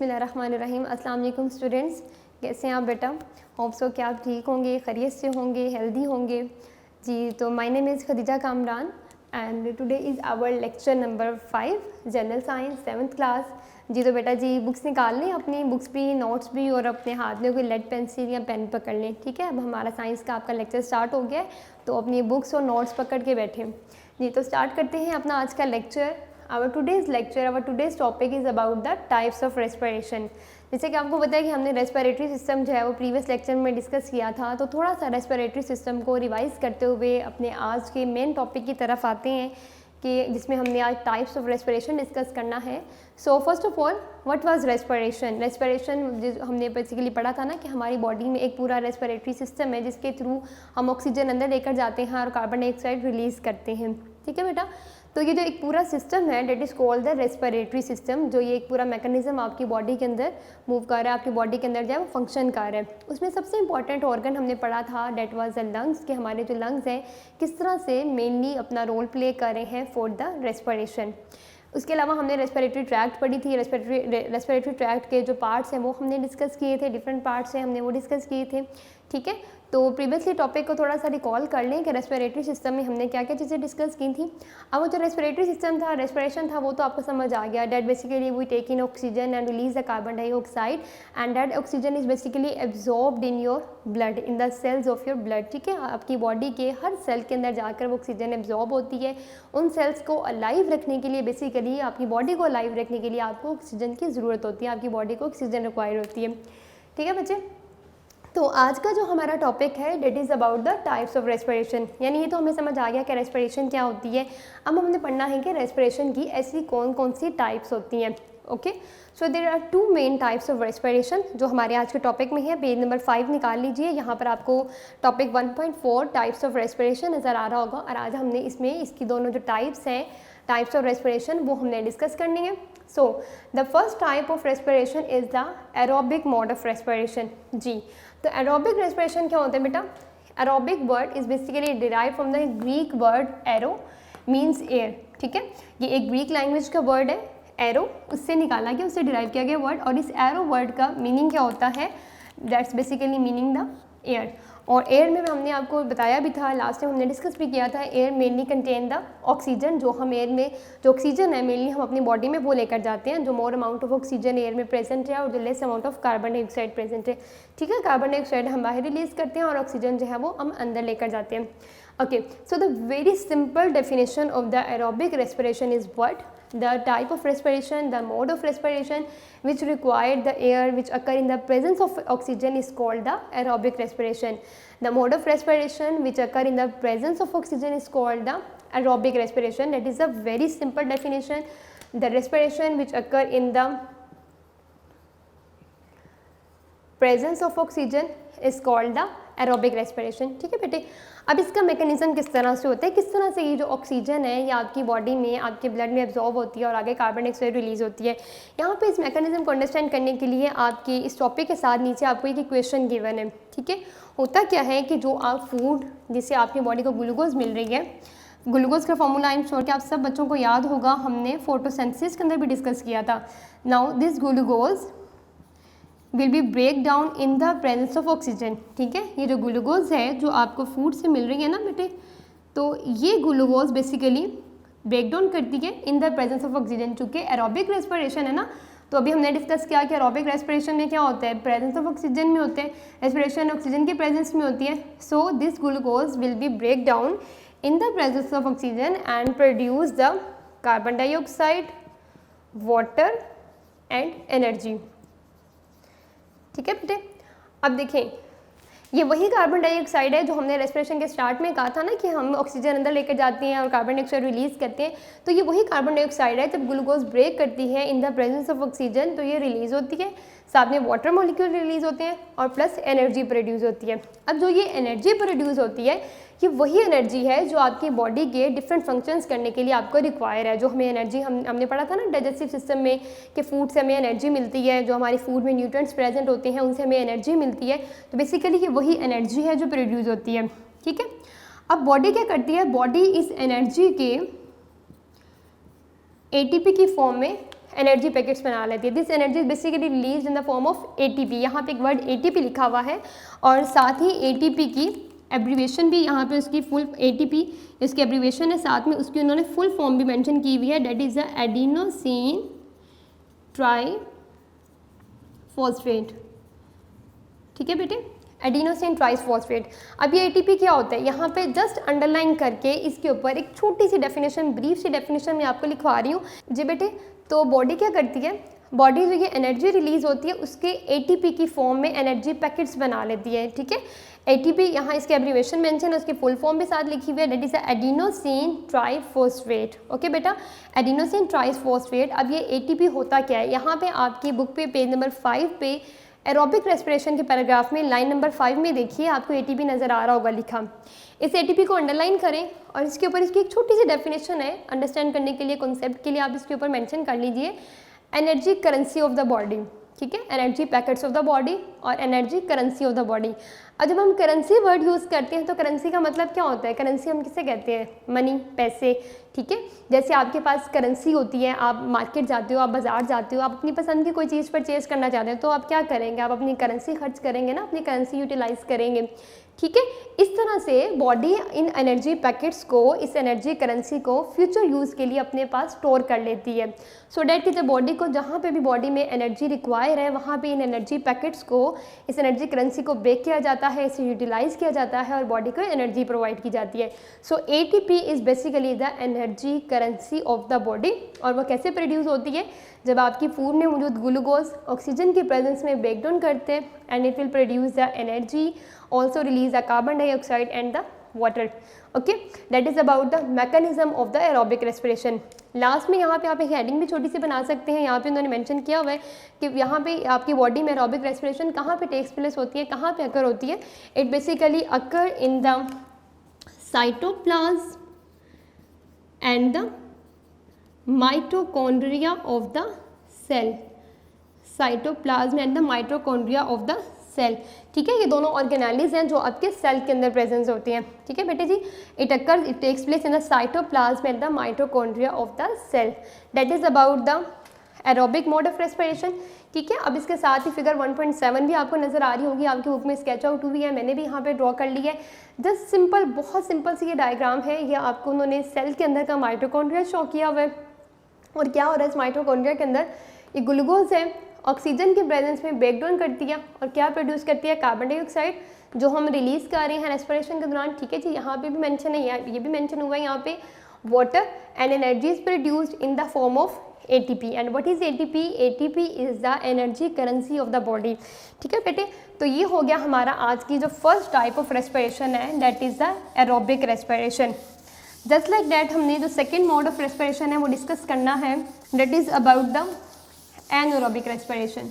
बिस्मिल्लाहिर्रहमानिर्रहीम। अस्सलाम वालेकुम स्टूडेंट्स, कैसे हैं आप बेटा? होप सो कि आप ठीक होंगे, खैरियत से होंगे, हेल्दी होंगे जी। तो my name is Khadija Kamran and today is our lecture number 5 general science 7th class जी। तो बेटा जी बुक्स निकाल लें, अपनी बुक्स भी, नोट्स भी, और अपने हाथ में कोई लेड पेंसिल या पेन पकड़ लें। ठीक है, अब हमारा साइंस का आपका लेक्चर स्टार्ट हो गया है, तो अपनी बुक्स और नोट्स पकड़ के बैठें जी। तो स्टार्ट करते हैं अपना आज का lecture. Our today's topic is about the types of respiration। जैसे कि आपको पता है कि हमने रेस्पिरेटरी सिस्टम जो है वो प्रीवियस लेक्चर में डिस्कस किया था, तो थोड़ा सा रेस्पिरेटरी सिस्टम को रिवाइज करते हुए अपने आज के मेन टॉपिक की तरफ आते हैं कि जिसमें हमने आज टाइप्स ऑफ रेस्पिरेशन डिस्कस करना है। So first of all what was respiration? Respiration हमने बेसिकली पढ़ा था ना कि हमारी बॉडी में एक पूरा रेस्पिरेटरी सिस्टम है जिसके थ्रू हम ऑक्सीजन अंदर लेकर जाते हैं और कार्बन डाइऑक्साइड रिलीज़ करते हैं। ठीक है बेटा, तो ये जो एक पूरा सिस्टम है that is called the respiratory system. जो ये एक पूरा मैकेनिज्म आपकी बॉडी के अंदर मूव कर रहा है, आपकी बॉडी के अंदर जो है वो फंक्शन कर रहा है। उसमें सबसे इंपॉर्टेंट ऑर्गन हमने पढ़ा था डेट वाज द लंग्स, कि हमारे जो लंग्स हैं किस तरह से मेनली अपना रोल प्ले कर रहे हैं फॉर द रेस्पिरेशन। उसके अलावा हमने रेस्पिरेटरी ट्रैक्ट पढ़ी थी। रेस्पिरेटरी ट्रैक्ट के जो पार्ट्स हैं वो हमने डिस्कस किए थे, डिफरेंट पार्ट्स हैं हमने वो डिस्कस किए थे। ठीक है, तो प्रीवियसली टॉपिक को थोड़ा सा रिकॉल कर लें कि रेस्पिरेटरी सिस्टम में हमने क्या क्या चीज़ें डिस्कस की थी। अब वो जो रेस्पिरेटरी सिस्टम था, रेस्पिरेशन था, वो तो आपको समझ आ गया। That basically we take in oxygen and release the carbon dioxide and that oxygen is basically absorbed in your blood, in the cells of your blood. ठीक है, आपकी बॉडी के हर सेल के अंदर जाकर वो ऑक्सीजन एब्जॉर्ब होती है। उन सेल्स को अलाइव रखने के लिए, बेसिकली आपकी बॉडी को अलाइव रखने के लिए आपको ऑक्सीजन की ज़रूरत होती है, आपकी बॉडी को ऑक्सीजन रिक्वायर होती है। ठीक है बच्चे, तो आज का जो हमारा टॉपिक है that is about the types of respiration. यानी ये तो हमें समझ आ गया कि रेस्पिरेशन क्या होती है। अब हमने पढ़ना है कि रेस्पिरेशन की ऐसी कौन कौन सी टाइप्स होती हैं। Okay, so there are 2 main types of respiration जो हमारे आज के टॉपिक में है। पेज नंबर 5 निकाल लीजिए, यहाँ पर आपको टॉपिक 1.4 टाइप्स ऑफ रेस्पिरेशन नज़र आ रहा होगा। और आज हमने इसमें इसकी दोनों जो टाइप्स हैं, टाइप्स ऑफ रेस्पिरेशन, वो हमने डिस्कस करनी है। So the first type of respiration is the aerobic mode of respiration जी। तो एरोबिक रेस्पिरेशन क्या होता है बेटा? Aerobic word is basically derive from the Greek word aero means air. ठीक है, ये एक ग्रीक लैंग्वेज का वर्ड है एरो, उससे निकाला गया, उससे डिराइव किया गया वर्ड। और इस एरो वर्ड का मीनिंग क्या होता है? That's basically meaning the air. और एयर में हमने आपको बताया भी था, लास्ट टाइम हमने डिस्कस भी किया था, air mainly contain the oxygen. जो हम एयर में जो ऑक्सीजन है मेनली हम अपनी बॉडी में वो लेकर जाते हैं। जो more amount of oxygen air में प्रेजेंट है और जो less amount of carbon dioxide present है। ठीक है, कार्बन डाइऑक्साइड हम बाहर रिलीज करते हैं और ऑक्सीजन जो है वो हम अंदर लेकर जाते हैं। Okay, so the very simple definition of the aerobic respiration is what? The type of respiration, the mode of respiration which require the air which occur in the presence of oxygen is called the aerobic respiration. The mode of respiration which occur in the presence of oxygen is called the aerobic respiration. That is a very simple definition. The respiration which occur in the presence of oxygen is called the aerobic respiration. ठीक है बेटे, अब इसका mechanism किस तरह से होता है, किस तरह से ये जो ऑक्सीजन है ये आपकी बॉडी में, आपके ब्लड में एब्जॉर्ब होती है और आगे कार्बन डाइऑक्साइड रिलीज होती है। यहाँ पे इस मैकेनिज्म को अंडरस्टैंड करने के लिए आपकी इस टॉपिक के साथ नीचे आपको एक इक्वेशन गिवन है। ठीक है, होता क्या है कि जो आप फूड जिससे आपकी बॉडी को ग्लूकोज मिल रही है, ग्लूकोज का फॉर्मूला आई एम श्योर कि आप सब बच्चों को याद होगा, हमने फोटोसिंथेसिस के अंदर भी डिस्कस किया था। Now this glucose will be break down in the presence of oxygen. ठीक है, ये जो ग्लूकोज है जो आपको फूड से मिल रही है ना बेटे, तो ये ग्लूकोज बेसिकली ब्रेक डाउन करती है इन द प्रेजेंस ऑफ ऑक्सीजन। चूँकि एरोबिक रेस्पिरेशन है ना, तो अभी हमने डिस्कस किया कि एरोबिक रेस्पिरेशन में क्या होता है, प्रेजेंस ऑफ ऑक्सीजन में होते हैं, रेस्पिरेशन ऑक्सीजन के प्रेजेंस में होती है। So this glucose will be break down in the presence of oxygen and produce the carbon dioxide, water and energy. ठीक है बेटे, अब देखें ये वही कार्बन डाइऑक्साइड है जो हमने रेस्पिरेशन के स्टार्ट में कहा था ना कि हम ऑक्सीजन अंदर लेकर जाते हैं और कार्बन डाइऑक्साइड रिलीज करते हैं। तो ये वही कार्बन डाइऑक्साइड है, जब ग्लूकोज ब्रेक करती है इन द प्रेजेंस ऑफ ऑक्सीजन तो ये रिलीज होती है, साथ में वाटर मॉलिक्यूल रिलीज होते हैं और प्लस एनर्जी प्रोड्यूस होती है। अब जो ये एनर्जी प्रोड्यूस होती है ये वही एनर्जी है जो आपकी बॉडी के डिफरेंट फंक्शंस करने के लिए आपको रिक्वायर है। जो हमें एनर्जी हमने पढ़ा था ना डाइजेस्टिव सिस्टम में कि फूड से हमें एनर्जी मिलती है, जो हमारी फूड में न्यूट्रिएंट्स प्रेजेंट होते हैं उनसे हमें एनर्जी मिलती है। तो बेसिकली ये वही एनर्जी है जो प्रोड्यूस होती है। ठीक है, अब बॉडी क्या करती है, बॉडी इस एनर्जी के ATP की फॉर्म में एनर्जी पैकेट्स बना लेती है। This energy basically release in the form of ATP। यहाँ पे एक वर्ड ATP लिखा हुआ है और साथ ही ATP की एब्रीवेशन भी यहाँ पे उसकी फुल ATP इसकी एब्रीवेशन है, साथ में उसकी उन्होंने फुल फॉर्म भी मेंशन की हुई है, that is the adenosine triphosphate. ठीक है बेटे, एडिनोसिन ट्राइफॉस्फेट। अब ये ATP क्या होता है, यहाँ पे जस्ट अंडरलाइन करके इसके ऊपर एक छोटी सी डेफिनेशन, ब्रीफ सी डेफिनेशन मैं आपको लिखवा रही हूँ जी बेटे। तो बॉडी क्या करती है, बॉडी जो ये एनर्जी रिलीज होती है उसके ATP की फॉर्म में एनर्जी पैकेट्स बना लेती है। ठीक है, ATP यहाँ इसके एब्रीवेशन मेंशन है, उसकी फुल फॉर्म भी साथ लिखी हुई है, that is adenosine triphosphate. Okay बेटा, एडिनोसिन ट्राइफॉस्फेट। अब ये ATP होता क्या है, यहाँ पे आपकी बुक पे पेज नंबर 5 पे एरोबिक रेस्पिरेशन के पैराग्राफ में लाइन नंबर 5 में देखिए आपको ATP नज़र आ रहा होगा लिखा। इस ATP को अंडरलाइन करें और इसके ऊपर इसकी एक छोटी सी डेफिनेशन है, अंडरस्टैंड करने के लिए, कॉन्सेप्ट के लिए आप इसके ऊपर मेंशन कर लीजिए, energy currency of the body. ठीक है, energy packets of the body और energy currency of the body. अब जब हम करेंसी वर्ड यूज़ करते हैं तो करेंसी का मतलब क्या होता है, करेंसी हम किसे कहते हैं, मनी, पैसे। ठीक है, जैसे आपके पास करेंसी होती है, आप मार्केट जाते हो, आप बाजार जाते हो, आप अपनी पसंद की कोई चीज़ परचेज करना चाहते हो तो आप क्या करेंगे, आप अपनी करेंसी खर्च करेंगे ना, अपनी करेंसी यूटिलाइज करेंगे। ठीक है, इस तरह से बॉडी इन एनर्जी पैकेट्स को, इस एनर्जी करेंसी को फ्यूचर यूज़ के लिए अपने पास स्टोर कर लेती है, सो डैट कि जब बॉडी को, जहाँ पे भी बॉडी में एनर्जी रिक्वायर है वहाँ पे इन एनर्जी पैकेट्स को, इस एनर्जी करेंसी को ब्रेक किया जाता है, इसे यूटिलाइज किया जाता है और बॉडी को एनर्जी प्रोवाइड की जाती है। सो ATP is basically the energy currency of the body. और वह कैसे प्रोड्यूस होती है, जब आपकी फूड में मौजूद ग्लूकोज ऑक्सीजन की प्रेजेंस में ब्रेक डाउन करते हैं and it will produce the energy, also release the carbon dioxide and the water. Okay, that is about the mechanism of the aerobic respiration. Last में यहाँ पे आप एक हेडिंग भी छोटी सी बना सकते हैं, यहाँ पे उन्होंने मेंशन किया हुआ है कि यहाँ पे आपकी बॉडी में एरोबिक रेस्पिरेशन कहाँ पे टेक्स प्लेस होती है, कहाँ पे अकर होती है। It basically occur in the cytoplasm and the mitochondria of the cell, cytoplasm and the mitochondria of the cell. ठीक है, ये दोनों ऑर्गेनेलिज हैं जो आपके सेल के अंदर प्रेजेंस होती हैं। ठीक है बेटे जी, it takes place in the cytoplasm and the mitochondria of the cell. That is about the aerobic mode of respiration. ठीक है, अब इसके साथ ही फिगर 1.7 भी आपको नजर आ रही होगी, आपकी बुक में स्केच आउट भी है, मैंने भी यहाँ पे ड्रॉ कर ली है। जस्ट सिंपल, बहुत सिंपल सी ये डायग्राम है, ये आपको उन्होंने सेल के अंदर का माइटोकॉन्ड्रिया शो किया हुआ है। और क्या हो रहा है इस माइटोकॉन्ड्रिया के अंदर, ये ग्लूकोज है, ऑक्सीजन के प्रेजेंस में ब्रेक डाउन करती है और क्या प्रोड्यूस करती है, कार्बन डाइऑक्साइड, जो हम रिलीज कर रहे हैं रेस्पिरेशन के दौरान। ठीक है जी, यहाँ पे भी मेंशन है, ये भी मेंशन हुआ है यहाँ पे, water and energy is produced in the form of ATP। And what is ATP? ATP is the energy currency of the body. ठीक है बेटे, तो ये हो गया हमारा आज की जो फर्स्ट टाइप ऑफ रेस्पिरेशन है, that is the aerobic respiration. Just like that हमने जो सेकेंड मोड ऑफ रेस्पिरेशन है वो डिस्कस करना है, that is about the anaerobic respiration.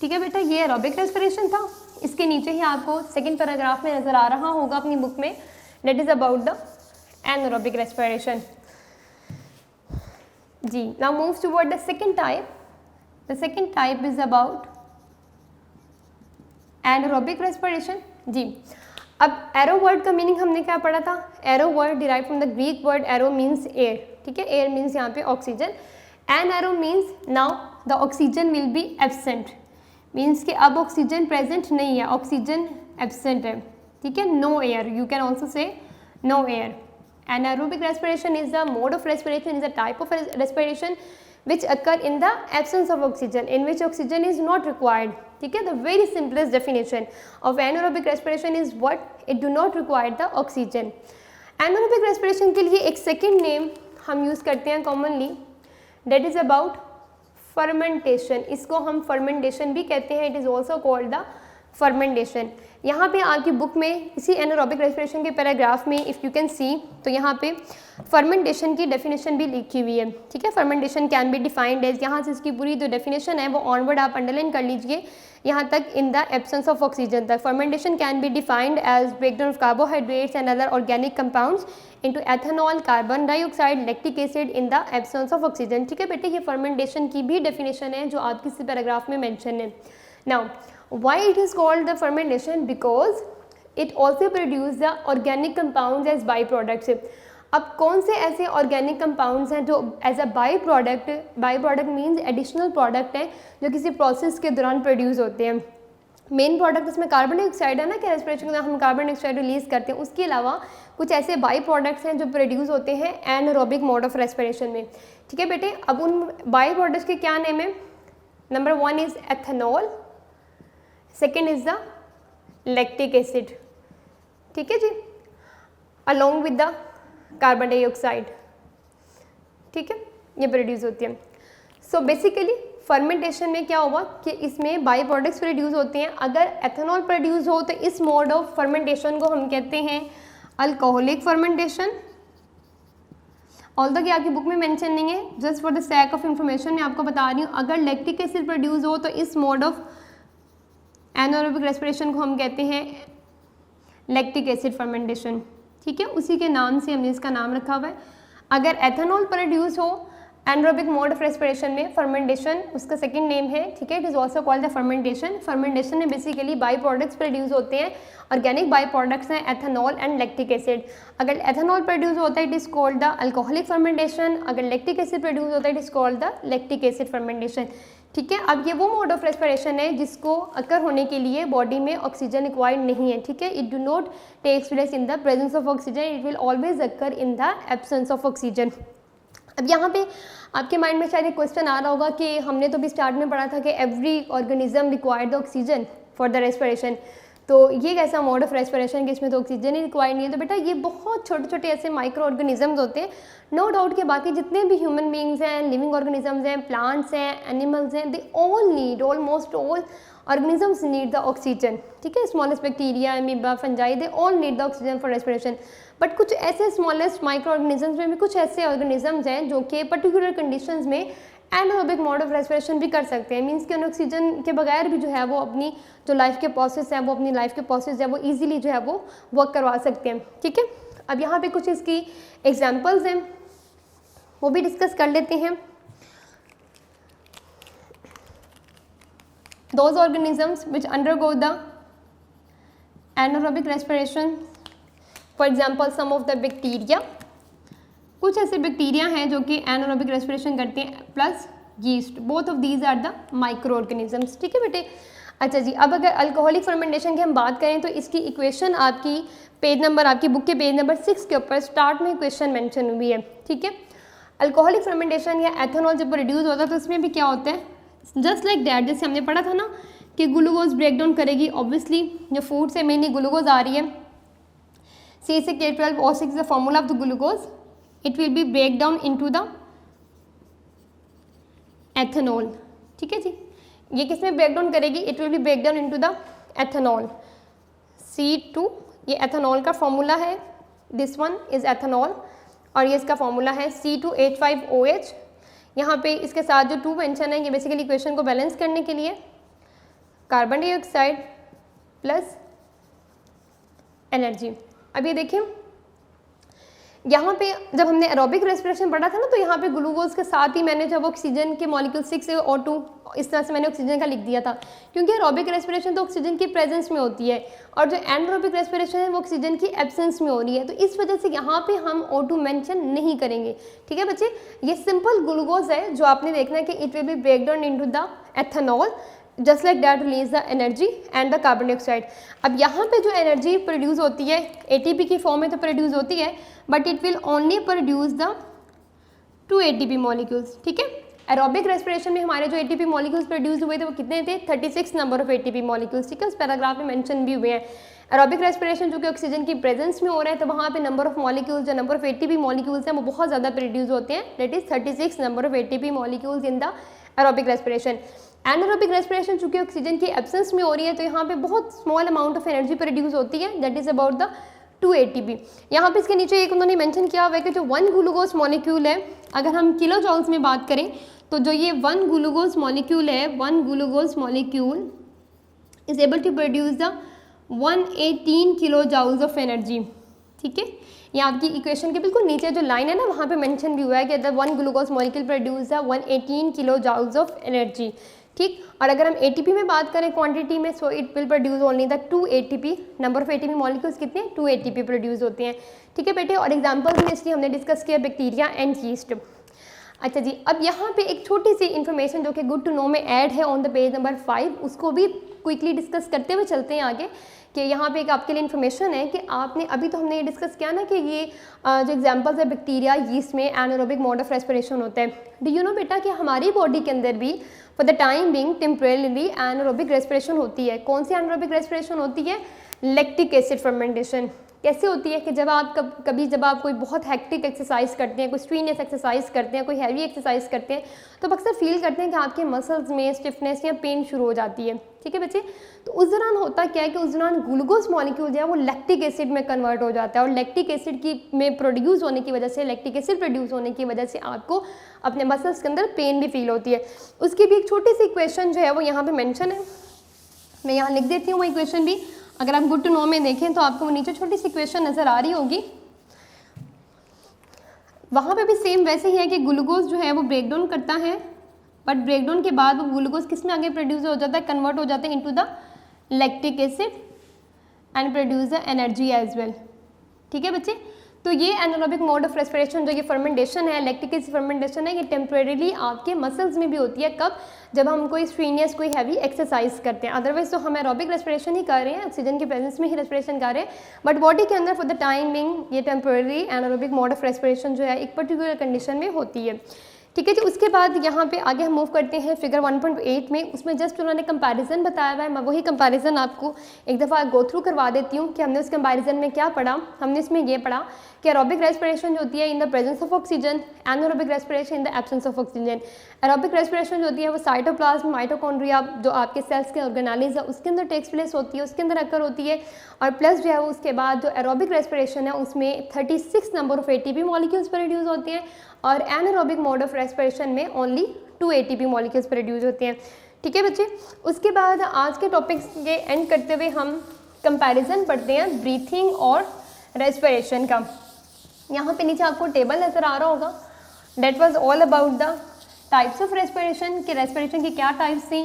ठीक है बेटा, ये एरोबिक रेस्पिरेशन था, इसके नीचे ही आपको सेकेंड पैराग्राफ में नजर आ रहा होगा अपनी बुक में, that is about the anaerobic respiration. जी, now moves toward the second type. The second type is about anaerobic respiration. जी, अब एरो वर्ड का मीनिंग हमने क्या पढ़ा था, aero word derive from the Greek word aero means air. ठीक है, एयर मीन्स यहाँ पे oxygen, an aero means now the oxygen will be absent, means कि अब ऑक्सीजन प्रेजेंट नहीं है, ऑक्सीजन एब्सेंट है। ठीक है, no air, you can also say no air. Anaerobic respiration is the mode of respiration, is a type of respiration which occur in the absence of oxygen, in which oxygen is not required. ठीक है, the very simplest definition of anaerobic respiration is what? It do not require the oxygen. Anaerobic respiration के लिए एक second name हम use करते हैं commonly, that is about fermentation. इसको हम fermentation भी कहते हैं, it is also called the fermentation. यहाँ पे आपकी बुक में इसी एनारोबिक रेस्पिरेशन के पैराग्राफ में इफ़ यू कैन सी, तो यहाँ पे फर्मेंटेशन की डेफिनेशन भी लिखी हुई है। ठीक है, fermentation can be defined as, यहाँ से इसकी पूरी जो डेफिनेशन है वो ऑनवर्ड आप अंडरलाइन कर लीजिए यहाँ तक, in the absence of oxygen तक। Fermentation can be defined as breakdown of carbohydrates and other organic compounds into ethanol, carbon dioxide, lactic acid in the absence of oxygen. ठीक है बेटे, ये फर्मेंटेशन की भी डेफिनेशन है जो आपकी इसी पैराग्राफ में मेंशन है। Now why it is called the fermentation? Because it also produce the organic compounds as byproducts. अब कौन से ऐसे ऑर्गेनिक कंपाउंड्स हैं जो as a by product means additional product हैं जो किसी प्रोसेस के दौरान प्रोड्यूस होते हैं। मेन प्रोडक्ट इसमें कार्बन डाइऑक्साइड है ना, कि रेस्पिरेशन के दौरान हम कार्बन डाइऑक्साइड रिलीज करते हैं। उसके अलावा कुछ ऐसे बाई प्रोडक्ट्स हैं जो प्रोड्यूस होते हैं एनारोबिक मोड ऑफ रेस्पिरेशन में। ठीक है बेटे, अब उन बाई प्रोडक्ट्स के क्या नेम है? Number 1 is ethanol, second is the lactic acid. ठीक है जी, along with the carbon dioxide. ठीक है, ये प्रोड्यूस होती है। सो बेसिकली फर्मेंटेशन में क्या होगा कि इसमें बाई प्रोडक्ट्स प्रोड्यूस होते हैं। अगर एथेनॉल प्रोड्यूस हो तो इस मोड ऑफ फर्मेंटेशन को हम कहते हैं अल्कोहलिक फर्मेंटेशन। ऑल्दो कि आपकी बुक में मेंशन नहीं है, just for the sake of information मैं आपको बता रही हूँ। अगर लैक्टिक एसिड प्रोड्यूस हो तो इस मोड ऑफ एनारोबिक रेस्पिरेशन को हम कहते हैं लैक्टिक एसिड फर्मेंटेशन। ठीक है, उसी के नाम से हमने इसका नाम रखा हुआ है। अगर एथेनॉल प्रोड्यूस हो एनारोबिक मोड ऑफ रेस्पिरेशन में, फर्मेंटेशन उसका सेकंड नेम है। ठीक है, it is also called the fermentation. Fermentation में बेसिकली बाई प्रोडक्ट्स प्रोड्यूस होते हैं, ऑर्गेनिक बाई प्रोडक्ट्स हैं एथेनॉल एंड लैक्टिक एसिड। अगर एथेनॉल प्रोड्यूस होता है it is called the alcoholic fermentation. अगर लैक्टिक एसिड प्रोड्यूस होता है it is called the lactic acid fermentation. ठीक है, अब ये वो मोड ऑफ रेस्पिरेशन है जिसको अकर होने के लिए बॉडी में ऑक्सीजन रिक्वायर्ड नहीं है। ठीक है, it do not takes place in the presence of oxygen, it will always occur in the absence of oxygen. अब यहाँ पे आपके माइंड में शायद एक क्वेश्चन आ रहा होगा कि हमने तो भी स्टार्ट में पढ़ा था कि every organism required the oxygen for the respiration, तो ये कैसा मोड ऑफ रेस्पिरेशन कि इसमें तो ऑक्सीजन ही रिक्वायर्ड नहीं है? तो बेटा ये बहुत छोटे छोटे ऐसे माइक्रो ऑर्गेनिजम्स होते हैं। नो डाउट के बाकी जितने भी ह्यूमन बींग्स हैं, लिविंग ऑर्गेनिजम्स हैं, प्लांट्स हैं, एनिमल्स हैं, they all need, almost all organisms need the oxygen। ठीक है, smallest bacteria, amoeba, fungi, they all need the oxygen for respiration. But कुछ ऐसे स्मॉलेस्ट माइक्रो ऑर्गेनिजम्स में भी कुछ ऐसे ऑर्गेनिजम्स हैं जो कि पर्टिकुलर कंडीशंस में एनारोबिक मोड ऑफ रेस्पिरेशन भी कर सकते हैं। मीन्स कि उन ऑक्सीजन के बगैर भी जो है वो अपनी जो लाइफ के प्रोसेस है, वो अपनी लाइफ के प्रोसेस है वो ईजिली जो है वो वर्क करवा सकते हैं। ठीक है, अब यहाँ पे कुछ इसकी एग्जाम्पल्स हैं वो भी डिस्कस कर लेते हैं। Those organisms which undergo the anaerobic respiration, for example some of the bacteria, कुछ ऐसे बैक्टीरिया हैं जो कि anaerobic respiration करते हैं, plus yeast, both of these are the microorganisms। ठीक है बेटे, अच्छा जी, अब अगर अल्कोहलिक फर्मेंटेशन की हम बात करें तो इसकी इक्वेशन आपकी पेज नंबर, आपकी बुक के पेज नंबर 6 के ऊपर स्टार्ट में इक्वेशन मेंशन हुई है। ठीक है, अल्कोहलिक फर्मेंटेशन या एथेनॉल जब प्रोड्यूस होता है तो इसमें भी क्या होता है, जस्ट लाइक डैट, जैसे हमने पढ़ा था ना कि ग्लूकोज ब्रेक डाउन करेगी। ऑब्वियसली जो फूड से मेनली ग्लूकोज आ रही है, C6H12O6 is the formula of the glucose, it will be break down into the ethanol. ठीक है जी, ये किसमें ब्रेक डाउन करेगी, it will be break down into the ethanol, C2, ये एथेनॉल का फॉर्मूला है, दिस वन इज एथेनॉल, और ये इसका फॉर्मूला है C2H5OH। यहाँ पे इसके साथ जो 2 मेंशन है ये बेसिकली इक्वेशन को बैलेंस करने के लिए कार्बन डाइऑक्साइड प्लस एनर्जी। अब ये देखिए यहाँ पे जब हमने एरोबिक रेस्पिरेशन पढ़ा था ना तो यहाँ पे ग्लूकोज के साथ ही मैंने जब ऑक्सीजन के मॉलिक्यूल 6O2 इस तरह से मैंने ऑक्सीजन का लिख दिया था, क्योंकि एरोबिक रेस्पिरेशन तो ऑक्सीजन की प्रेजेंस में होती है और जो एनारोबिक रेस्पिरेशन है वो ऑक्सीजन की एब्सेंस में हो रही है, तो इस वजह से यहाँ पे हम O2 मेंशन नहीं करेंगे। ठीक है बच्चे, ये सिंपल ग्लूकोज है जो आपने देखना है कि it will be break down into the ethanol just like that release the energy and the carbon dioxide. अब यहाँ पे जो एनर्जी प्रोड्यूस होती है ATP की फॉर्म में तो प्रोड्यूस होती है, but it will only produce the 2 ATP molecules. ठीक है, एरोबिक रेस्पिरेशन में हमारे जो ATP मॉलिक्यूल्स प्रोड्यूस हुए थे वो कितने थे, 36 नंबर ऑफ ATP मॉलिक्यूल्स। ठीक है, उस पैराग्राफ में मेंशन भी हुए हैं। एरोबिक रेस्पिरेशन जो कि ऑक्सीजन की प्रेजेंस में हो रहा है तो वहाँ पे नंबर ऑफ मॉलिक्यूल्स, जो नंबर ऑफ ATP मॉलिक्यूल्स हैं वो बहुत ज़्यादा प्रोड्यूस होते हैं, that is 36 number of ATP molecules in the aerobic respiration. Anaerobic respiration चूंकि ऑक्सीजन की एब्सेंस में हो रही है तो यहाँ पे बहुत small amount of energy produce होती है, that is about the 2 ATP। यहाँ पे इसके नीचे एक उन्होंने मेंशन किया हुआ है कि जो 1 ग्लूकोज मॉलिक्यूल है, अगर हम किलो जॉल्स में बात करें तो जो ये 1 ग्लूकोज मॉलिक्यूल है, 1 glucose molecule is able to produce the 118 kilo joules of energy. ठीक है, ये आपकी इक्वेशन के बिल्कुल नीचे जो लाइन है ना वहाँ पे मेंशन भी हुआ है कि the 1 glucose molecule produce the 118 kilo joules of energy. ठीक। और अगर हम ATP में बात करें क्वांटिटी में, so it will produce only the 2 ATP। Number of ATP molecules कितने, 2 ATP प्रोड्यूस होते हैं। ठीक है बेटे, और एग्जांपल्स में इसलिए हमने डिस्कस किया बैक्टीरिया एंड यीस्ट। अच्छा जी, अब यहाँ पे एक छोटी सी इन्फॉर्मेशन जो कि गुड टू नो में ऐड है ऑन द पेज नंबर 5, उसको भी क्विकली डिस्कस करते हुए चलते हैं आगे। कि यहाँ पे एक आपके लिए इन्फॉर्मेशन है कि आपने अभी तो हमने ये डिस्कस किया ना कि ये जो एग्जांपल्स है बैक्टीरिया यीस्ट में एनारोबिक मोड ऑफ रेस्पिरेशन होता है। डू यू नो बेटा कि हमारी बॉडी के अंदर भी for the time being temporarily anaerobic respiration होती है। कौन सी एनारोबिक रेस्पिरेशन होती है, लैक्टिक एसिड फर्मेंटेशन। कैसे होती है कि जब आप कभी जब आप कोई बहुत हेक्टिक एक्सरसाइज करते हैं, कोई स्ट्रीनियस एक्सरसाइज करते हैं, कोई हैवी एक्सरसाइज करते हैं, तो अक्सर फील करते हैं कि आपके मसल्स में स्टिफनेस या पेन शुरू हो जाती है। ठीक है बच्चे, तो उस दौरान होता क्या है कि उस दौरान ग्लूकोज मॉलिक्यूल जो है वो लैक्टिक एसिड में कन्वर्ट हो जाता है, और लैक्टिक एसिड की में प्रोड्यूस होने की वजह से, लैक्टिक एसिड प्रोड्यूस होने की वजह से आपको अपने मसल्स के अंदर पेन भी फील होती है। उसकी भी एक छोटी सी इक्वेशन जो है वो यहाँ पे मेंशन है, मैं यहाँ लिख देती हूँ वो इक्वेशन भी। अगर आप गुड टू नो में देखें तो आपको वो नीचे छोटी सी इक्वेशन नज़र आ रही होगी। वहाँ पे भी सेम वैसे ही है कि ग्लूकोज जो है वो ब्रेक डाउन करता है, बट ब्रेक डाउन के बाद वो ग्लूकोज किस में आगे प्रोड्यूस हो जाता है, कन्वर्ट हो जाता है into the lactic acid and produce the energy as well. ठीक है बच्चे, तो ये एनारोबिक मोड ऑफ रेस्पिरेशन जो ये फर्मेंटेशन है, लैक्टिक एसिड फर्मेंटेशन है, ये टेम्परेरीली आपके मसल्स में भी होती है। कब, जब हम कोई स्ट्रीनियस कोई हैवी एक्सरसाइज करते हैं। अदरवाइज तो हम एरोबिक रेस्पिरेशन ही कर रहे हैं, ऑक्सीजन के प्रेजेंस में ही रेस्पिरेशन कर रहे हैं, बट बॉडी के अंदर फॉर द टाइमिंग ये temporary anaerobic mode of respiration जो है एक पर्टिकुलर कंडीशन में होती है। ठीक है जी, उसके बाद यहाँ पे आगे हम मूव करते हैं फिगर 1.8 में। उसमें जस्ट उन्होंने कंपैरिजन बताया हुआ है, मैं वही कंपैरिजन आपको एक दफ़ा गो थ्रू करवा देती हूँ कि हमने उस कंपैरिजन में क्या पढ़ा। हमने इसमें ये पढ़ा कि एरोबिक रेस्पिरेशन जो होती है इन the presence of oxygen, anaerobic respiration in the absence of oxygen. Aerobic respiration जो होती है वो साइटोप्लाज्म, माइटोकॉन्ड्रिया जो आपके सेल्स के ऑर्गेनाइज है उसके अंदर टेक्स प्लेस होती है, उसके अंदर अकर होती है। और प्लस जो है वो उसके बाद जो एरोबिक रेस्पिरेशन है उसमें 36 number of ATP molecules produce होते हैं, और एनारोबिक मोड ऑफ रेस्पिरेशन में ओनली 2 ATP मॉलिक्यूल्स प्रोड्यूस होते हैं। ठीक है बच्चे, उसके बाद आज के टॉपिक्स के एंड करते हुए हम कंपैरिजन पढ़ते हैं ब्रीथिंग और रेस्पिरेशन का। यहाँ पे नीचे आपको टेबल नज़र आ रहा होगा, that was all about the types of respiration, कि रेस्पिरेशन की क्या टाइप्स थी,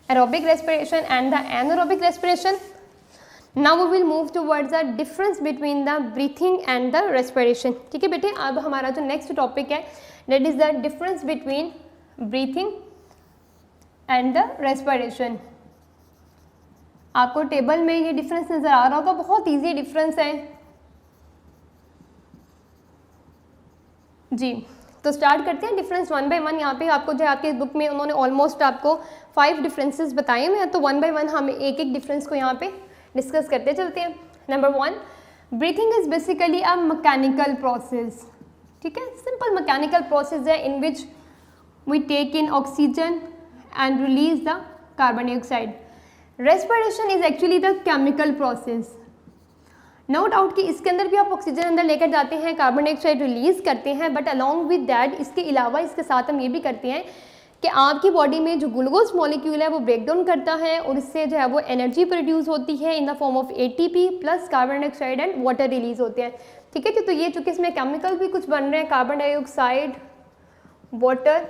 aerobic respiration and the anaerobic respiration. Now we will move towards the difference between the breathing and the respiration। ठीक है बेटे, अब हमारा जो नेक्स्ट टॉपिक है that is the difference between breathing and the respiration। आपको table में ये डिफरेंस नज़र आ रहा होगा, बहुत इजी डिफरेंस है जी। तो स्टार्ट करते हैं डिफरेंस वन बाय वन। यहाँ पे आपको जो आपके बुक में उन्होंने ऑलमोस्ट आपको 5 डिफरेंसेस बताए हुए हैं, तो वन बाय वन हम एक एक डिफरेंस को यहाँ पे डिस्कस करते चलते हैं। Number 1, breathing is basically a mechanical process. ठीक है, सिंपल मैकेनिकल प्रोसेस है in which we take in oxygen and release the carbon dioxide. Respiration is actually the chemical process. No doubt कि इसके अंदर भी आप ऑक्सीजन अंदर लेकर जाते हैं, कार्बन डाइऑक्साइड रिलीज करते हैं, बट अलॉन्ग विद दैट इसके अलावा इसके साथ हम ये भी करते हैं कि आपकी बॉडी में जो ग्लूकोज मॉलिक्यूल है वो ब्रेक डाउन करता है, और इससे जो है वो एनर्जी प्रोड्यूस होती है इन the form of ATP plus carbon dioxide and water release होते हैं। ठीक है, तो ये चूँकि इसमें केमिकल भी कुछ बन रहे हैं, carbon dioxide, water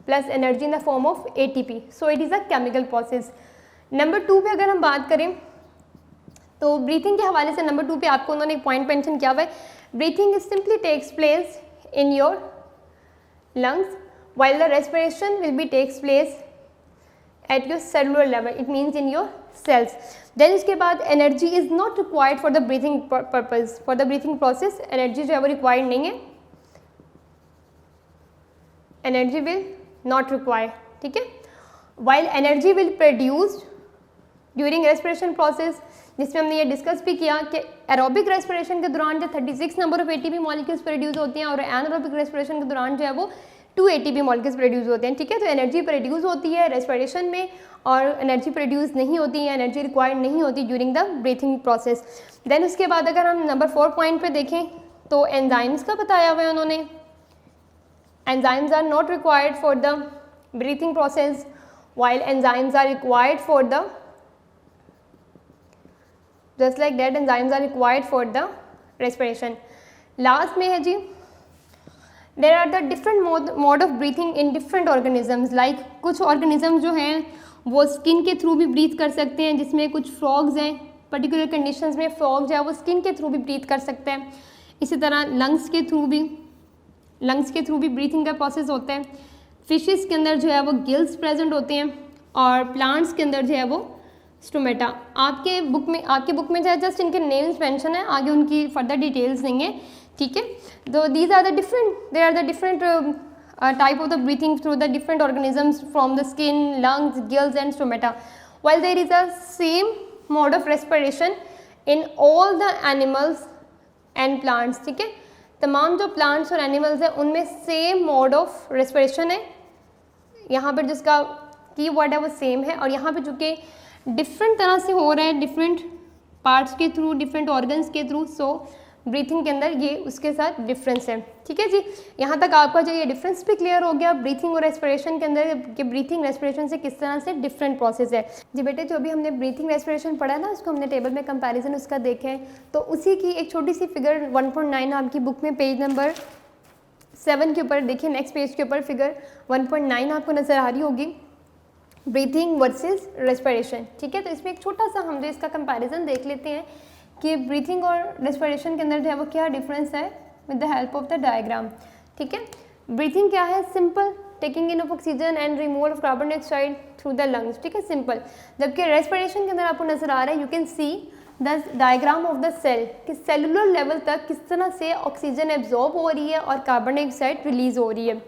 plus energy in the form of ATP, so it is a chemical process. Number 2 पे अगर हम बात करें तो ब्रीथिंग के हवाले से नंबर 2 पे आपको उन्होंने एक पॉइंट मेंशन किया हुआ है, breathing simply takes place in your lungs while the respiration will be takes place at your cellular level, it means in your cells। then उसके बाद energy is not required for the breathing purpose, for the breathing process energy जो है वो required नहीं है, energy will not require। ठीक है, while energy will produced during respiration process, जिसमें हमने ये डिस्कस भी किया कि एरोबिक रेस्पिरेशन के दौरान जो 36 number of ATP molecules produce होती हैं, और एनारोबिक रेस्पिरेशन के दौरान जो है वो 2 ATP मॉलिक्यूल्स प्रोड्यूस होते हैं। ठीक है, तो एनर्जी प्रोड्यूस होती है रेस्पिरेशन में, और एनर्जी प्रोड्यूस नहीं होती है, एनर्जी रिक्वायर्ड नहीं होती during the breathing process. Then उसके बाद अगर हम नंबर 4 पॉइंट पे देखें तो एंजाइम्स का बताया हुआ है उन्होंने। Enzymes are not required for the breathing process while enzymes are required for the, just like that enzymes are required for the respiration। Last में है जी there are the different mode of breathing in different organisms, like कुछ organism जो हैं वो skin के through भी breathe कर सकते हैं, जिसमें कुछ फ्रॉग्स हैं, पर्टिकुलर कंडीशंस में फ्रॉग जो है वो स्किन के थ्रू भी ब्रीथ कर सकते हैं। इसी तरह लंग्स के थ्रू भी ब्रीथिंग का प्रोसेस होता है। फिशेस के अंदर जो है वो गिल्स प्रेजेंट होते हैं, और प्लांट्स के अंदर जो है वो स्टोमेटा। आपके बुक में जो है जस्ट इनके नेम्स मेंशन है, आगे उनकी फर्दर डिटेल्स नहीं है, ठीक है। तो there are the different type of the breathing through the different organisms from the skin, lungs, gills and stomata, while there is a same mode of respiration in all the animals and plants, ठीक है। तमाम जो plants और animals हैं उनमें same mode of respiration है, यहाँ पर जिसका की वर्ड है वो सेम है, और यहाँ पे चूँकि डिफरेंट तरह से हो रहा है, डिफरेंट पार्ट्स के थ्रू, डिफरेंट ऑर्गन्स के थ्रू, सो ब्रीथिंग के अंदर ये उसके साथ डिफरेंस है, ठीक है जी। यहाँ तक आपका जो ये डिफरेंस भी क्लियर हो गया ब्रीथिंग और रेस्पिरेशन के अंदर, कि ब्रीथिंग रेस्पिरेशन से किस तरह से डिफरेंट प्रोसेस है। जी बेटे, जो भी हमने ब्रीथिंग रेस्पिरेशन पढ़ा ना, उसको हमने टेबल में कंपैरिजन उसका देखें, तो उसी की एक छोटी सी फिगर 1.9 आपकी बुक में पेज नंबर 7 के ऊपर देखिए, नेक्स्ट पेज के ऊपर फिगर 1.9 आपको नज़र आ रही होगी, ब्रीथिंग वर्सेस रेस्पिरेशन, ठीक है। तो इसमें एक छोटा सा हम जो इसका कंपैरिजन देख लेते हैं कि ब्रीथिंग और रेस्पिरेशन के अंदर जो है वो क्या डिफरेंस है with the help of the diagram, ठीक है। ब्रीथिंग क्या है, simple, taking in of oxygen and removal of carbon dioxide through the lungs, ठीक है, सिंपल। जबकि रेस्पिरेशन के अंदर आपको नजर आ रहा है, you can see the diagram of the cell, कि सेलुलर लेवल तक किस तरह से ऑक्सीजन एब्जॉर्ब हो रही है और कार्बन डाइऑक्साइड रिलीज हो रही है।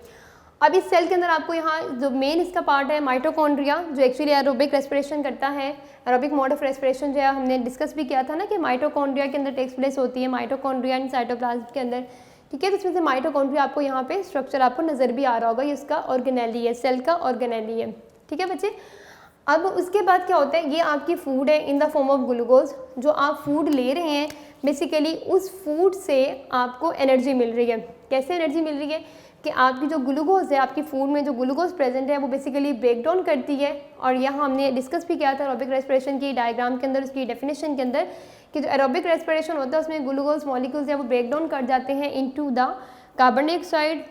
अब इस सेल के अंदर आपको यहाँ जो मेन इसका पार्ट है माइटोकॉन्ड्रिया, जो एक्चुअली एरोबिक रेस्पिरेशन करता है, एरोबिक मोड ऑफ रेस्पिरेशन जो है हमने डिस्कस भी किया था ना, कि माइटोकॉन्ड्रिया के अंदर टेक्स प्लेस होती है, माइटोकॉन्ड्रिया एंड साइटोप्लाज्म के अंदर, ठीक है। तो इसमें से माइटोकॉन्ड्रिया आपको यहाँ पे स्ट्रक्चर आपको नज़र भी आ रहा होगा, ये उसका ऑर्गेनेली है, सेल का ऑर्गेनेली है, ठीक है बच्चे। अब उसके बाद क्या होता है, ये आपकी फूड है इन द फॉर्म ऑफ ग्लूकोज, जो आप फूड ले रहे हैं बेसिकली उस फूड से आपको एनर्जी मिल रही है। कैसे एनर्जी मिल रही है कि आपकी जो ग्लूकोज है, आपकी फूड में जो ग्लूकोज प्रेजेंट है वो बेसिकली ब्रेक डाउन करती है, और यहाँ हमने डिस्कस भी किया था एरोबिक रेस्पिरेशन की डायग्राम के अंदर, उसकी डेफिनेशन के अंदर, कि जो एरोबिक रेस्पिरेशन होता है उसमें ग्लूकोज मॉलिक्यूल्स है वो ब्रेक डाउन कर जाते हैं into the carbon dioxide,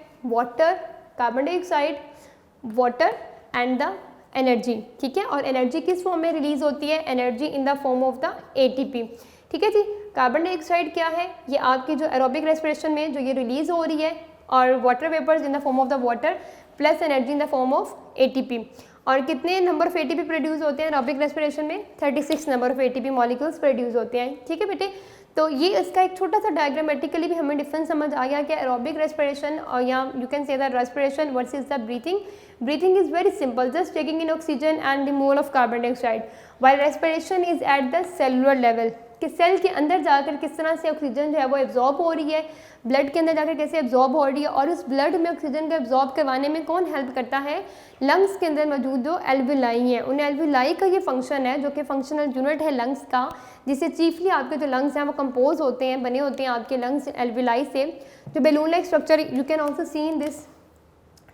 water and the energy, ठीक है। और एनर्जी किस फॉर्म में रिलीज होती है, energy in the form of the ATP, ठीक है जी। कार्बन डाइऑक्साइड क्या है, ये आपकी जो एरोबिक रेस्पिरेशन में जो ये रिलीज हो रही है, और water vapours in the form of the water plus energy in the form of ATP। और कितने नंबर ऑफ ATP प्रोड्यूस होते हैं एरोबिक रेस्पिरेशन में, 36 number of ATP molecules produce होते हैं, ठीक है बेटे। तो ये इसका एक छोटा सा डायग्रामेटिकली भी हमें डिफरेंस समझ आ गया कि एरोबिक रेस्पिरेशन और या you can say the respiration versus the breathing is very simple, just taking in oxygen and removal of carbon dioxide, while respiration is at the cellular level, कि cell के अंदर जाकर किस तरह से ऑक्सीजन जो है वो एब्जॉर्ब हो रही है, ब्लड के अंदर जाकर कैसे एब्जॉर्ब हो रही है, और उस ब्लड में ऑक्सीजन को एब्जॉर्ब करवाने में कौन हेल्प करता है, लंग्स के अंदर मौजूद जो एल्विलाई हैं, उन एल्विलाई का ये फंक्शन है, जो कि फंक्शनल यूनिट है लंग्स का, जिससे चीफली आपके जो लंग्स हैं वो कंपोज होते हैं, बने होते हैं आपके लंग्स एल्विलाई से, जो balloon like structure you can also see in this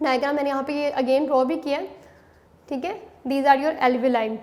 diagram, मैंने यहाँ पे ये अगेन ड्रॉ भी किया, ठीक है। These are your alveoli.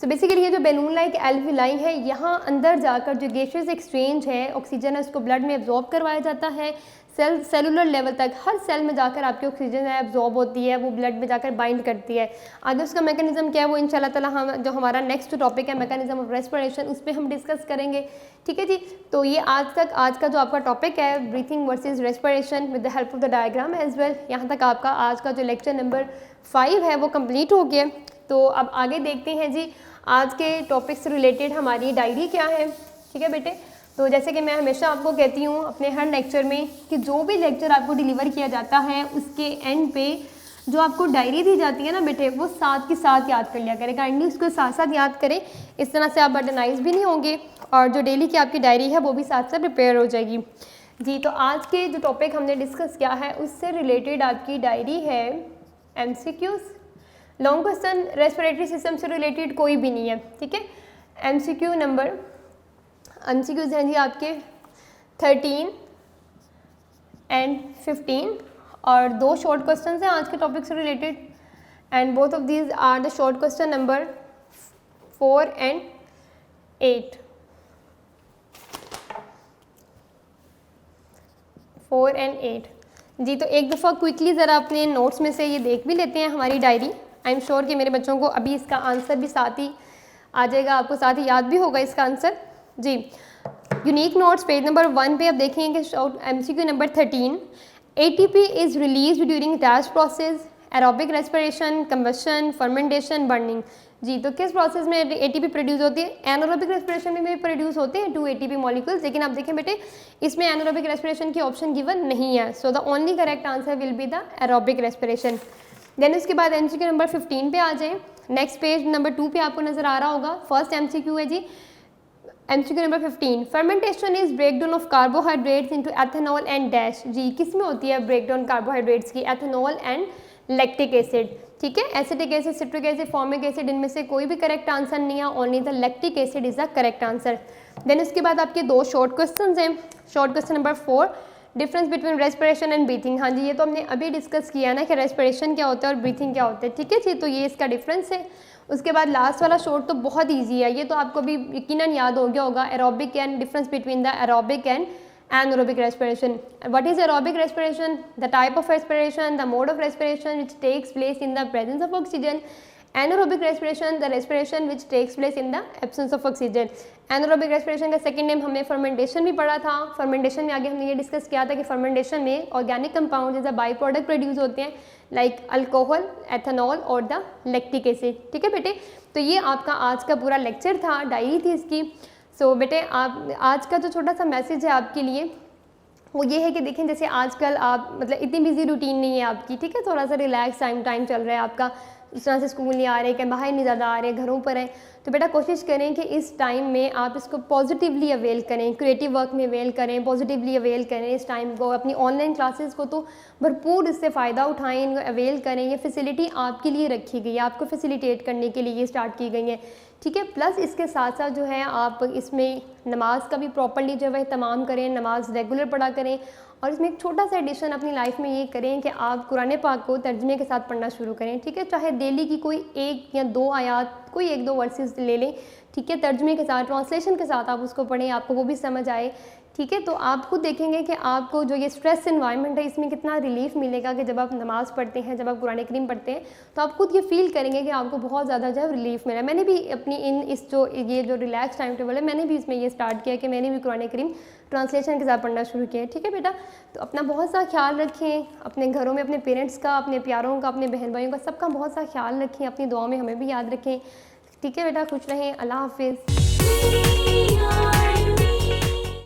So basically ये जो बैलून लाइक एल्विलाई है, यहाँ अंदर जाकर जो गैसियस एक्सचेंज है, ऑक्सीजन है उसको ब्लड में एब्जॉर्ब करवाया जाता है, सेलुलर लेवल तक हर सेल में जाकर आपकी ऑक्सीजन है एब्जॉर्ब होती है, वो ब्लड में जाकर बाइंड करती है। आगे उसका मैकेनिज्म क्या है वो इंशाल्लाह ताला हम जो हमारा नेक्स्ट टॉपिक है मैकेनिज्म ऑफ रेस्पिरेशन, उस पर हम डिस्कस करेंगे, ठीक है जी। तो ये आज का जो आपका टॉपिक है breathing versus respiration with the help of the diagram as well, यहाँ तक आपका आज का जो लेक्चर नंबर 5 है वो कंप्लीट हो गया। तो अब आगे देखते हैं जी आज के टॉपिक से रिलेटेड हमारी डायरी क्या है, ठीक है बेटे। तो जैसे कि मैं हमेशा आपको कहती हूँ अपने हर लेक्चर में कि जो भी लेक्चर आपको डिलीवर किया जाता है उसके एंड पे जो आपको डायरी दी जाती है ना बेटे, वो साथ के साथ याद कर लिया करें, काइंडली उसको साथ साथ याद करें, इस तरह से आप बर्डनाइज भी नहीं होंगे और जो डेली की आपकी डायरी है वो भी साथ साथ प्रिपेयर हो जाएगी जी। तो आज के जो टॉपिक हमने डिस्कस किया है उससे रिलेटेड आपकी डायरी है MCQs, long question respiratory system से रिलेटेड कोई भी नहीं है, ठीक है। MCQs हैं जी आपके 13 एंड 15 और 2 शॉर्ट क्वेश्चन हैं आज के टॉपिक से related, and both of these are the short question number 4 and 8। 4 and 8 जी तो एक दफ़ा क्विकली ज़रा अपने नोट्स में से ये देख भी लेते हैं हमारी डायरी। आई एम श्योर कि मेरे बच्चों को अभी इसका आंसर भी साथ ही आ जाएगा, आपको साथ ही याद भी होगा इसका आंसर। जी यूनिक नोट्स पेज नंबर 1 पे आप देखेंगे MCQ number 13, ATP is release during dash process, aerobic respiration, combustion, fermentation, burning. जी तो किस प्रोसेस में ATP प्रोड्यूस होती है? एनारोबिक रेस्पिरेशन में भी प्रोड्यूस होते हैं 2 ATP मॉलिक्यूल्स, लेकिन आप देखें बेटे इसमें एनारोबिक रेस्पिरेशन की ऑप्शन गिवन नहीं है, so the only correct answer will be the aerobic respiration. Then उसके बाद MCQ नंबर 15 पे आ जाए। नेक्स्ट पेज नंबर 2 पे आपको नजर आ रहा होगा, फर्स्ट MCQ है जी MCQ number 15, fermentation is breakdown of carbohydrates into ethanol and dash. जी किस में होती है ब्रेकडाउन कार्बोहाइड्रेट्स की? Ethanol and lactic acid. ठीक है, acetic acid, citric acid, formic acid, इनमें से कोई भी करेक्ट आंसर नहीं है, only the lactic acid is the correct answer. Then उसके बाद आपके 2 शॉर्ट क्वेश्चन हैं। Short question number 4, difference between respiration and breathing. हाँ जी ये तो हमने अभी डिस्कस किया ना कि रेस्पिरेशन क्या होता है और ब्रीथिंग क्या होता है। ठीक है जी, तो ये इसका डिफरेंस है। उसके बाद लास्ट वाला शॉर्ट तो बहुत ईजी है, ये तो आपको भी यकीनन याद हो गया होगा, aerobic and difference between the aerobic and anaerobic respiration. What is aerobic respiration? The type of respiration, the mode of respiration which takes place in the presence of oxygen. Anaerobic respiration, the respiration which takes place in the absence of oxygen. Anaerobic respiration का second name हमने fermentation भी पढ़ा था। Fermentation में आगे हमने ये discuss किया था कि फर्मेंटेशन में ऑर्गेनिक कंपाउंड जैसे बाई प्रोडक्ट प्रोड्यूस होते हैं लाइक अल्कोहल, एथेनॉल और द लैक्टिक एसिड। ठीक है बेटे, तो ये आपका आज का पूरा लेक्चर था, डायरी थी इसकी। सो बेटे आप आज का जो छोटा सा मैसेज है आपके लिए वो ये है कि देखें जैसे आजकल आप मतलब इतनी बिजी रूटीन नहीं है आपकी, ठीक है, थोड़ा सा रिलैक्स टाइम चल रहा है आपका, उस तरह से स्कूल नहीं आ रहे, कहीं बाहर नहीं ज़्यादा आ रहे, घरों पर हैं, तो बेटा कोशिश करें कि इस टाइम में आप इसको पॉजिटिवली अवेल करें, क्रिएटिव वर्क में अवेल करें, पॉजिटिवली अवेल करें इस टाइम को। अपनी ऑनलाइन क्लासेस को तो भरपूर इससे फ़ायदा उठाएं, इनको अवेल करें। ये फैसिलिटी आपके लिए रखी गई है, आपको फैसिलिटेट करने के लिए ये स्टार्ट की गई है। ठीक है, प्लस इसके साथ साथ जो है आप इसमें नमाज का भी प्रॉपर्ली जो है तमाम करें, नमाज रेगुलर पढ़ा करें। और इसमें एक छोटा सा एडिशन अपनी लाइफ में ये करें कि आप कुरान पाक को तर्जमे के साथ पढ़ना शुरू करें। ठीक है, चाहे डेली की कोई 1 या 2 आयात, कोई 1-2 वर्सेस ले लें, ठीक है, तर्जमे के साथ, ट्रांसलेशन के साथ आप उसको पढ़ें, आपको वो भी समझ आए। ठीक है, तो आप खुद देखेंगे कि आपको जो ये स्ट्रेस एनवायरनमेंट है इसमें कितना रिलीफ मिलेगा कि जब आप नमाज़ पढ़ते हैं, जब आप कुरान करीम पढ़ते हैं, तो आप खुद ये फील करेंगे कि आपको बहुत ज़्यादा जो है रिलीफ मिला। मैंने भी अपनी ये जो रिलैक्स टाइम टेबल है, मैंने भी इसमें ये स्टार्ट किया कि मैंने भी कुरान करीम ट्रांसलेशन के साथ पढ़ना शुरू किया। ठीक है बेटा, तो अपना बहुत सा ख्याल रखें, अपने घरों में अपने पेरेंट्स का, अपने प्यारों का, अपने बहन भाइयों का, सबका बहुत सा ख्याल रखें, अपनी दुआओं में हमें भी याद रखें। ठीक है बेटा, खुश रहें, अल्लाह हाफिज़।